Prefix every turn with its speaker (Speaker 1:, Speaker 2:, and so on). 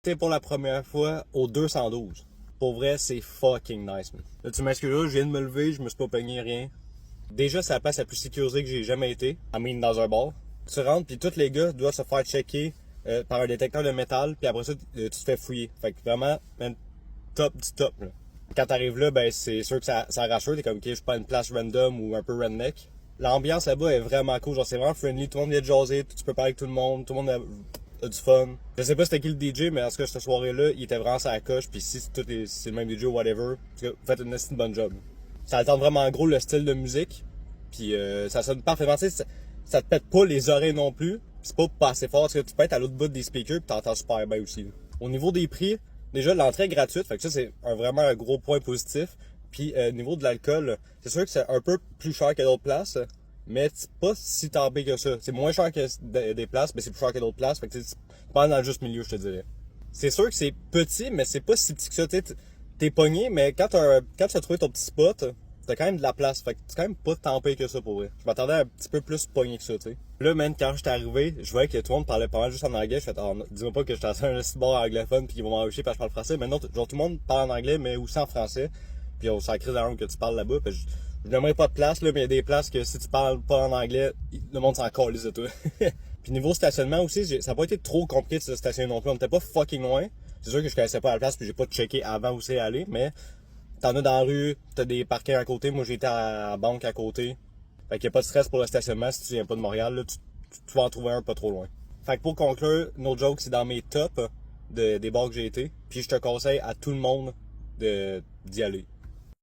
Speaker 1: C'était pour la première fois au 212. Pour vrai, c'est fucking nice, man. Là, tu m'excuses, là, je viens de me lever, je me suis pas pogné rien. Déjà, c'est la place la plus sécurisée que j'ai jamais été. Dans un bar. Tu rentres, puis tous les gars doivent se faire checker par un détecteur de métal, puis après ça, tu te fais fouiller. Fait que vraiment, man, top du top, là. Quand t'arrives là, ben c'est sûr que ça rassure, t'es comme, ok, je suis pas une place random ou un peu redneck. L'ambiance là-bas est vraiment cool, genre c'est vraiment friendly, tout le monde vient de jaser, tu peux parler avec tout le monde a du fun. Je sais pas c'était qui le DJ, mais en tout cas, cette soirée-là, il était vraiment sur la coche, puis si c'est le même DJ ou whatever, vous faites une bonne job. Ça alterne vraiment en gros le style de musique, puis ça sonne parfaitement, tu sais, ça te pète pas les oreilles non plus, c'est pas assez fort, parce que tu peux être à l'autre bout des speakers, puis t'entends super bien aussi. Là. Au niveau des prix, déjà l'entrée est gratuite, fait que ça c'est vraiment un gros point positif. Puis niveau de l'alcool, c'est sûr que c'est un peu plus cher que d'autres places, mais c'est pas si tempé que ça. C'est moins cher que des places, mais c'est plus cher que d'autres places. Fait que c'est pas dans le juste milieu, je te dirais. C'est sûr que c'est petit, mais c'est pas si petit que ça. T'es pogné, mais quand tu as trouvé ton petit spot, t'as quand même de la place. Fait que c'est quand même pas tant pire que ça pour vrai. Je m'attendais à un petit peu plus pogné que ça, tu sais. Là, man, quand j'étais arrivé, je voyais que tout le monde parlait pas mal juste en anglais. Je fais, oh, dis-moi pas que j'étais dans un bord anglophone pis qu'ils vont m'enrichir parce que je parle français. Mais non, genre tout le monde parle en anglais, mais aussi en français. Puis on s'en crée dans la langue que tu parles là-bas. Je n'aimerais pas de place, là, mais il y a des places que si tu parles pas en anglais, le monde s'en calisse de toi. Puis niveau stationnement aussi, ça n'a pas été trop compliqué de se stationner non plus. On était pas fucking loin. C'est sûr que je connaissais pas la place puis j'ai pas checké avant où c'est aller, mais t'en as dans la rue, t'as des parkings à côté. Moi j'étais à la banque à côté. Fait qu'il y a pas de stress pour le stationnement si tu viens pas de Montréal, là, tu vas en trouver un pas trop loin. Fait que pour conclure, No Joke, c'est dans mes tops des bars que j'ai été. Puis je te conseille à tout le monde d'y aller.